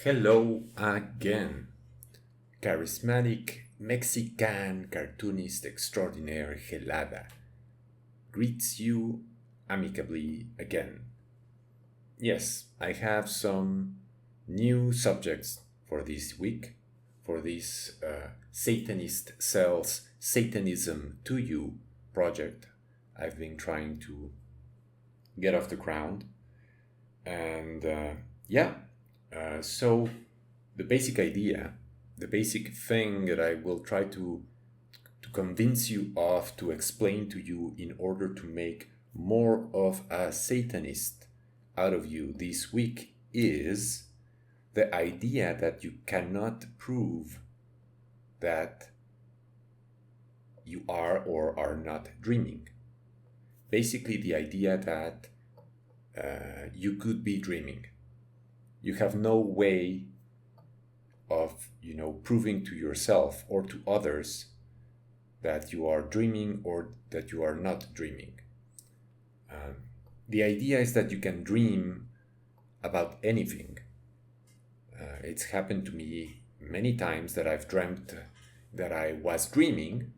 Hello again. Charismatic Mexican cartoonist extraordinaire Gelada greets you amicably again. Yes, I have some new subjects for this week, for this Satanist sells Satanism to you project I've been trying to get off the ground. And yeah, so the basic idea, the basic thing that I will try to convince you of, to explain to you in order to make more of a Satanist out of you this week is the idea that you cannot prove that you are or are not dreaming. Basically, the idea that you could be dreaming. You have no way of, proving to yourself or to others that you are dreaming or that you are not dreaming. The idea is that you can dream about anything. It's happened to me many times that I've dreamt that I was dreaming,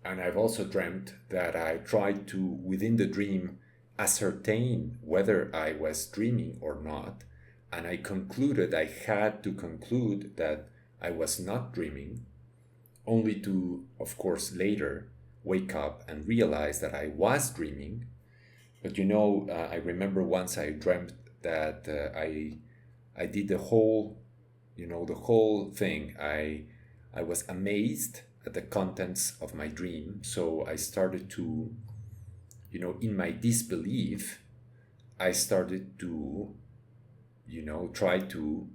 and I've also dreamt that I tried to, within the dream, ascertain whether I was dreaming or not, and I had to conclude that I was not dreaming, only to, of course, later wake up and realize that I was dreaming. But I remember once I dreamt that I did the whole thing. I was amazed at the contents of my dream, so I started to, in my disbelief, I started to, try to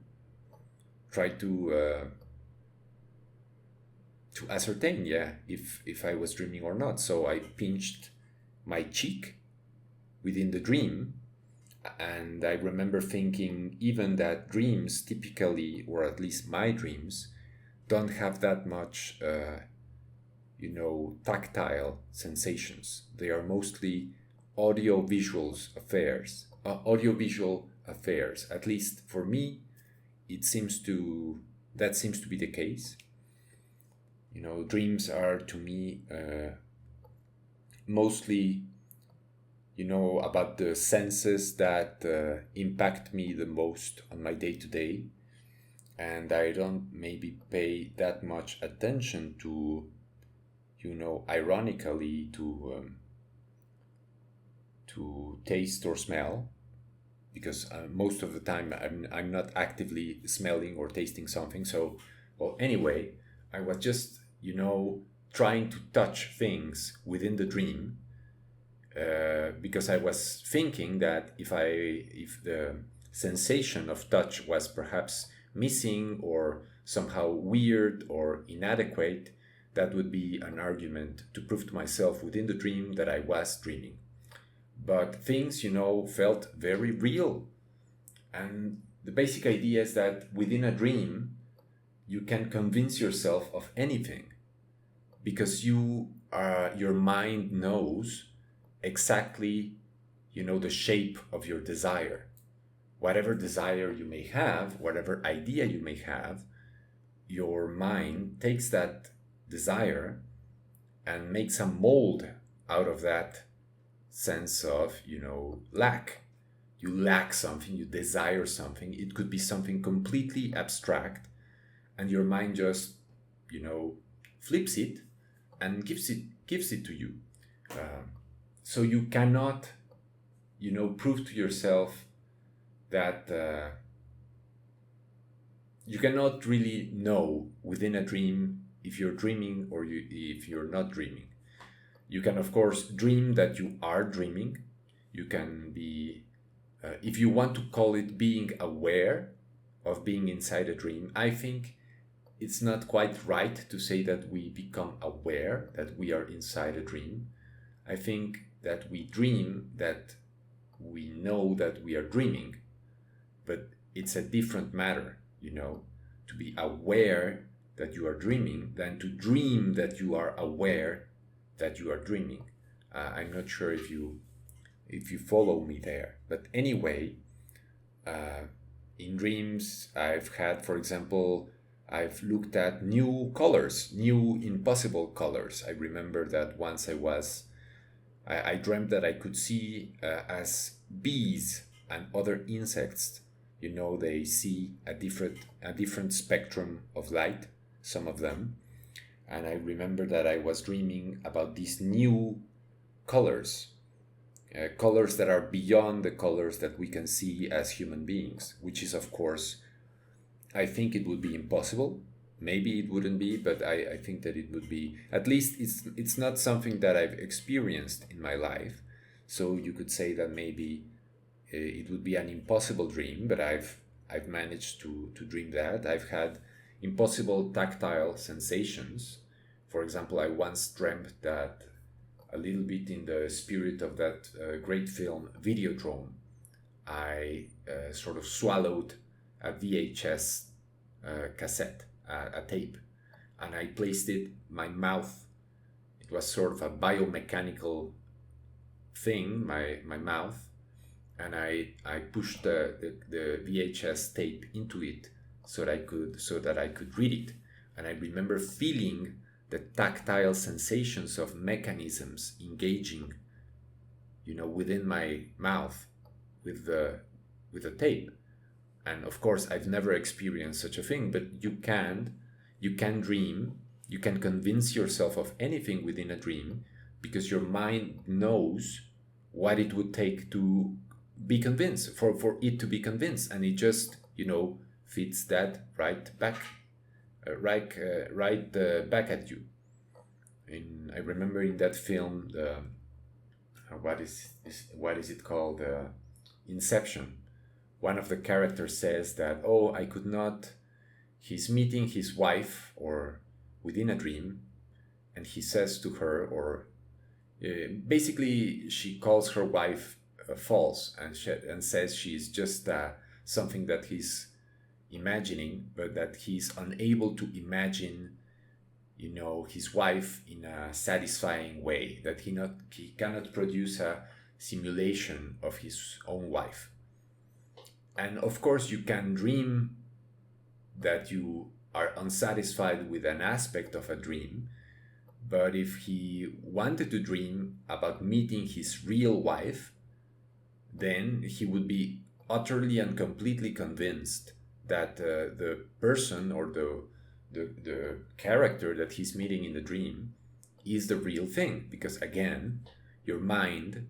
ascertain, if I was dreaming or not. So I pinched my cheek within the dream, and I remember thinking even that dreams typically, or at least my dreams, don't have that much, tactile sensations. They are mostly audiovisual affairs. At least for me, that seems to be the case. Dreams are to me mostly, about the senses that impact me the most on my day to day, and I don't maybe pay that much attention to, ironically, to taste or smell, because most of the time I'm not actively smelling or tasting something. So, well, anyway, I was just, trying to touch things within the dream, because I was thinking that if the sensation of touch was perhaps missing or somehow weird or inadequate, that would be an argument to prove to myself within the dream that I was dreaming. But things, felt very real. And the basic idea is that within a dream, you can convince yourself of anything, because your mind knows exactly, the shape of your desire. Whatever desire you may have, whatever idea you may have, your mind takes that desire and makes a mold out of that sense of, lack. You lack something, you desire something. It could be something completely abstract, and your mind just, flips it and gives it to you. So you cannot, prove to yourself that you cannot really know within a dream if you're dreaming or if you're not dreaming. You can, of course, dream that you are dreaming. You can be, if you want to call it being aware of being inside a dream, I think it's not quite right to say that we become aware that we are inside a dream. I think that we dream that we know that we are dreaming, but it's a different matter, to be aware that you are dreaming than to dream that you are aware that you are dreaming. I'm not sure if you follow me there, but anyway, in dreams, I've had, for example, I've looked at new colors, new impossible colors. I remember that once I dreamt that I could see as bees and other insects, they see a different spectrum of light, some of them. And I remember that I was dreaming about these new colors, colors that are beyond the colors that we can see as human beings, which is, of course, I think it would be impossible. Maybe it wouldn't be, but I think that it would be. At least it's not something that I've experienced in my life. So you could say that maybe it would be an impossible dream, but I've managed to dream that. I've had impossible tactile sensations. For example, I once dreamt that, a little bit in the spirit of that great film Videodrome, I sort of swallowed a VHS cassette, a tape, and I placed it my mouth. It was sort of a biomechanical thing, my mouth, and I pushed the VHS tape into it so that I could read it. And I remember feeling the tactile sensations of mechanisms engaging, within my mouth with the tape. And of course, I've never experienced such a thing, but you can dream, you can convince yourself of anything within a dream, because your mind knows what it would take to be convinced, for it to be convinced, and it just fits that right back, back at you. And I remember in that film, what is it called, Inception. One of the characters says that, oh, I could not. He's meeting his wife, or within a dream, and he says to her, or basically she calls her wife false, and says she's just something that he's imagining, but that he's unable to imagine, his wife in a satisfying way, that he cannot produce a simulation of his own wife. And of course, you can dream that you are unsatisfied with an aspect of a dream, but if he wanted to dream about meeting his real wife, then he would be utterly and completely convinced that the person, or the character that he's meeting in the dream, is the real thing. Because again, your mind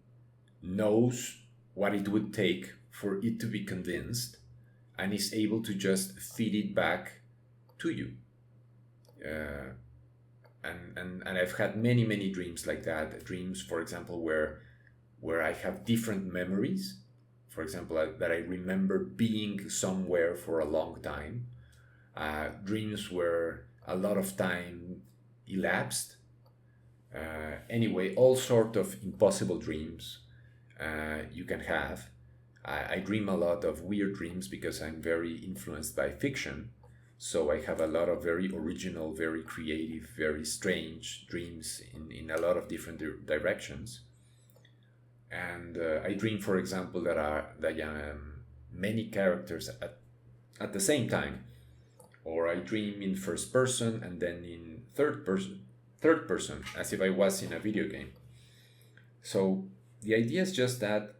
knows what it would take for it to be convinced, and is able to just feed it back to you. And I've had many dreams like that. Dreams, for example, where I have different memories. For example, that I remember being somewhere for a long time. Dreams where a lot of time elapsed. Anyway, all sort of impossible dreams you can have. I dream a lot of weird dreams because I'm very influenced by fiction. So I have a lot of very original, very creative, very strange dreams in a lot of different directions. And I dream, for example, that many characters at the same time. Or I dream in first person and then in third person, as if I was in a video game. So the idea is just that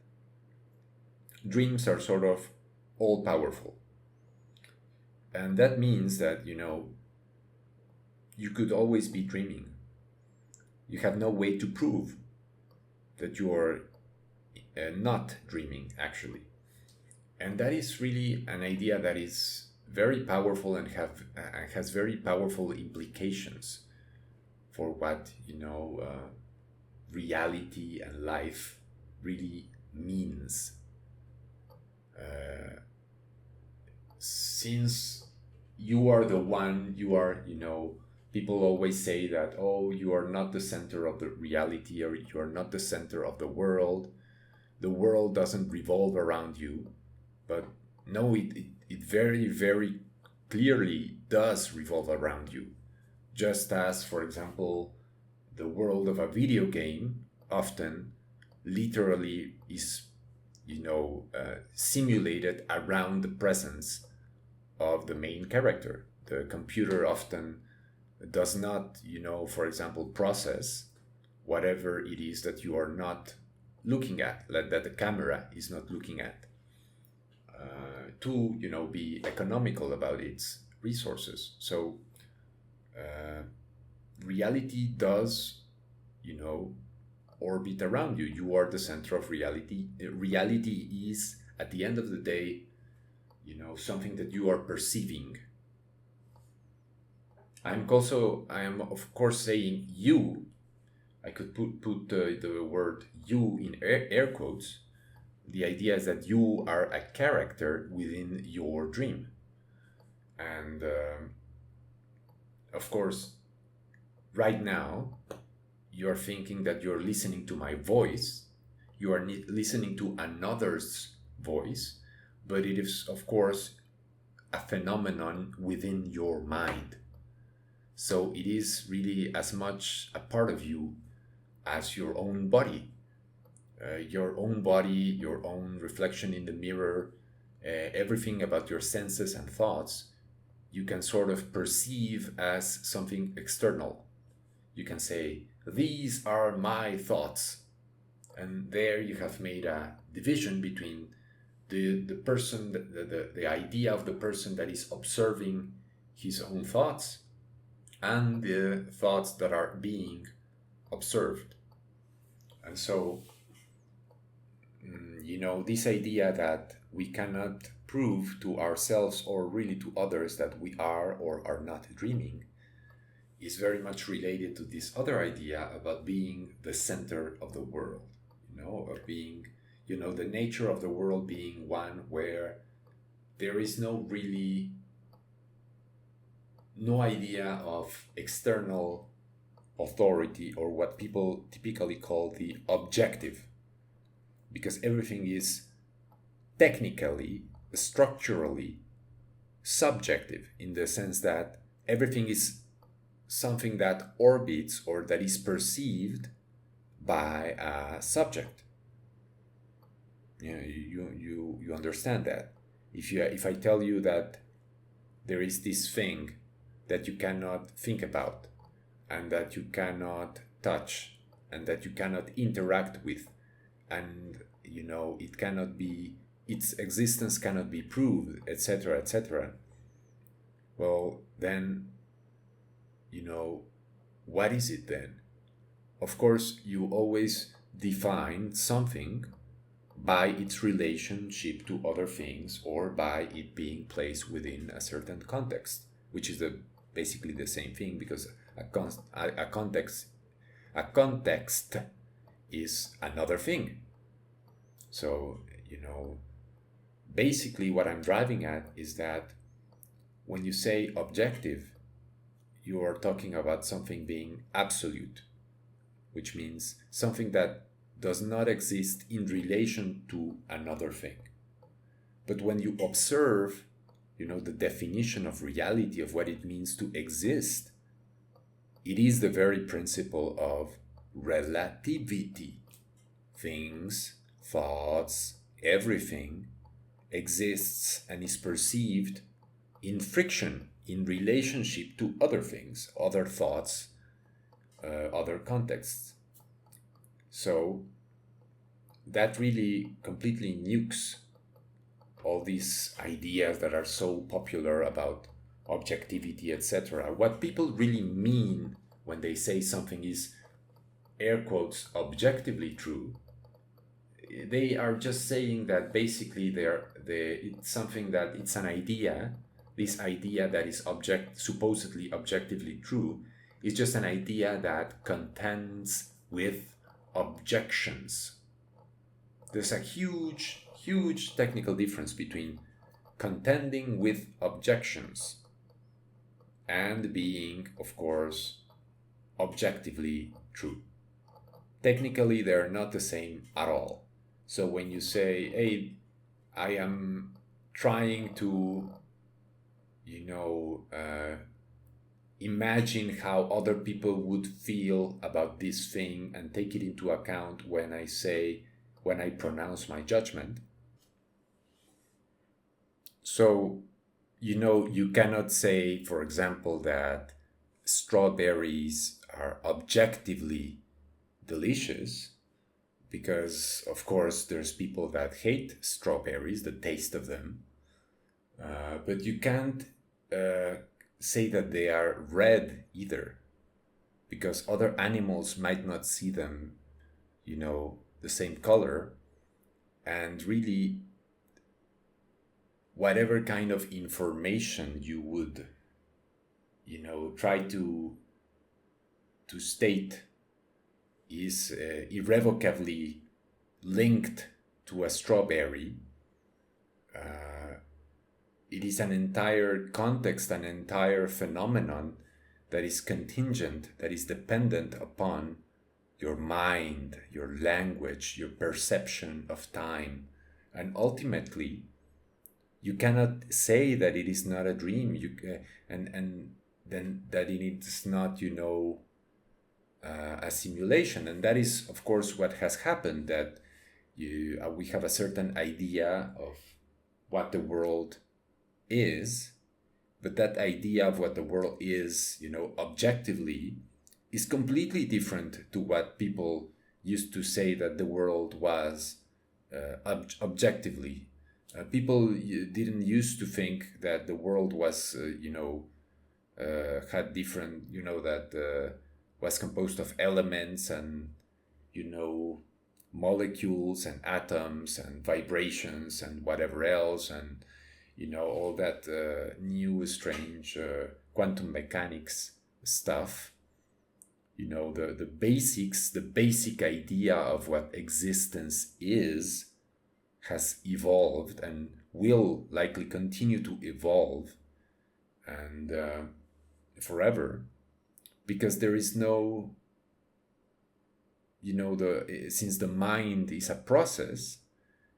dreams are sort of all powerful. And that means that, you could always be dreaming. You have no way to prove that you are not dreaming, actually. And that is really an idea that is very powerful, and has very powerful implications for what, reality and life really means. Since you are the one, people always say that, oh, you are not the center of the reality, or you are not the center of the world doesn't revolve around you. But no, it very, very clearly does revolve around you. Just as, for example, the world of a video game often literally is simulated around the presence of the main character. The computer often does not, for example, process whatever it is that you are not looking at, that the camera is not looking at, to, be economical about its resources. So reality does, orbit around you. You are the center of reality. Reality is, at the end of the day, something that you are perceiving. I am of course saying you. I could put the word you in air quotes. The idea is that you are a character within your dream. And of course, right now, you're thinking that you're listening to my voice, you are listening to another's voice, but it is, of course, a phenomenon within your mind. So it is really as much a part of you as your own body. Your own body, your own reflection in the mirror, everything about your senses and thoughts, you can sort of perceive as something external. You can say, these are my thoughts. And there you have made a division between the person, the idea of the person that is observing his own thoughts and the thoughts that are being observed. And so, this idea that we cannot prove to ourselves or really to others that we are or are not dreaming is very much related to this other idea about being the center of the world, of being, the nature of the world being one where there is no idea of external authority or what people typically call the objective, because everything is technically, structurally subjective, in the sense that everything is something that orbits or that is perceived by a subject. You understand that. If I tell you that there is this thing that you cannot think about and that you cannot touch and that you cannot interact with, and it cannot be, its existence cannot be proved, etc., etc., well, then what is it then? Of course, you always define something by its relationship to other things or by it being placed within a certain context, which is basically the same thing, because a context is another thing. So, basically what I'm driving at is that when you say objective, you are talking about something being absolute, which means something that does not exist in relation to another thing. But when you observe, the definition of reality, of what it means to exist, it is the very principle of relativity. Things, thoughts, everything exists and is perceived in friction, in relationship to other things, other thoughts, other contexts. So that really completely nukes all these ideas that are so popular about objectivity, etc. What people really mean when they say something is, air quotes, objectively true, they are just saying that basically it's something that it's an idea. This idea that is supposedly objectively true is just an idea that contends with objections. There's a huge technical difference between contending with objections and being, of course, objectively true. Technically, they're not the same at all. So when you say, hey, I am trying to, imagine how other people would feel about this thing and take it into account when when I pronounce my judgment. So, you cannot say, for example, that strawberries are objectively delicious, because, of course, there's people that hate strawberries, the taste of them. But you can't say that they are red either, because other animals might not see them, the same color. And really, whatever kind of information you would, try to state is irrevocably linked to a strawberry. It is an entire context, an entire phenomenon that is contingent, that is dependent upon your mind, your language, your perception of time. And ultimately, you cannot say that it is not a dream. And then that it is not, a simulation. And that is, of course, what has happened, that we have a certain idea of what the world is, but that idea of what the world is, objectively, is completely different to what people used to say that the world was objectively. People didn't used to think that the world was, had different, that was composed of elements and, molecules and atoms and vibrations and whatever else, and, all that new, strange quantum mechanics stuff. The basics, the basic idea of what existence is has evolved and will likely continue to evolve, and forever, because there is no, since the mind is a process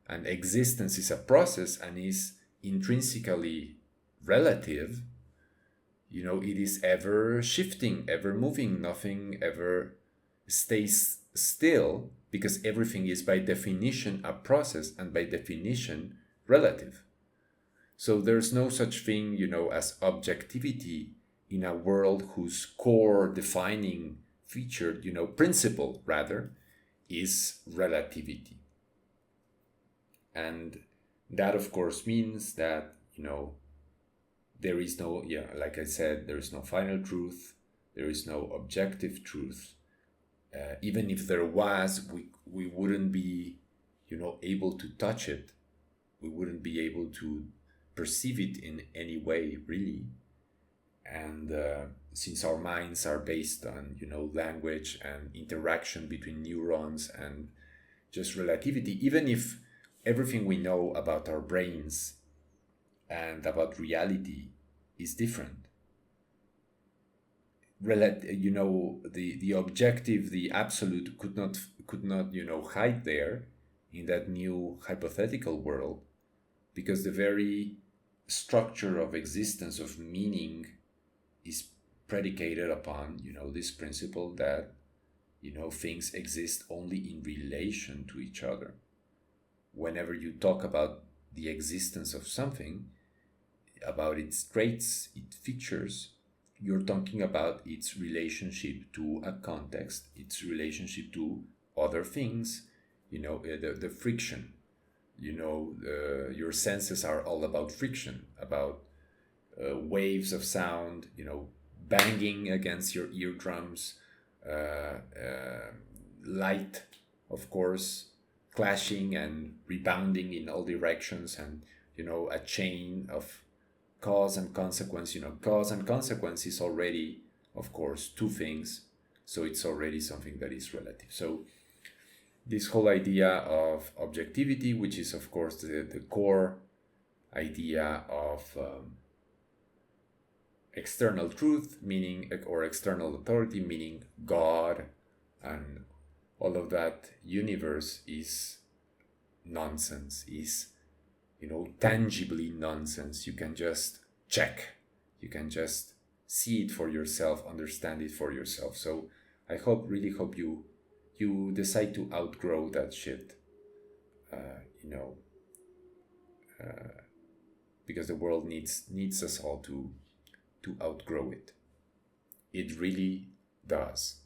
and existence is a process and is intrinsically relative, it is ever shifting, ever moving. Nothing ever stays still, because everything is by definition a process and by definition relative. So there's no such thing, as objectivity in a world whose core defining feature, principle rather, is relativity. And that, of course, means that, there is no, like I said, there is no final truth, there is no objective truth. Even if there was, we wouldn't be, able to touch it. We wouldn't be able to perceive it in any way, really. And since our minds are based on, language and interaction between neurons and just relativity, even if everything we know about our brains and about reality is different, the objective, the absolute could not hide there in that new hypothetical world, because the very structure of existence, of meaning, is predicated upon this principle that things exist only in relation to each other. Whenever you talk about the existence of something, about its traits, its features, you're talking about its relationship to a context, its relationship to other things, the friction. Your senses are all about friction, about waves of sound, banging against your eardrums, light, of course, clashing and rebounding in all directions, and a chain of cause and consequence. Cause and consequence is already, of course, two things, so it's already something that is relative. So this whole idea of objectivity, which is, of course, the core idea of external truth, meaning, or external authority, meaning God, and all of that universe is nonsense, is tangibly nonsense. You can just check, you can just see it for yourself, understand it for yourself. So I really hope you decide to outgrow that shit, you know, because the world needs us all to outgrow it. It really does.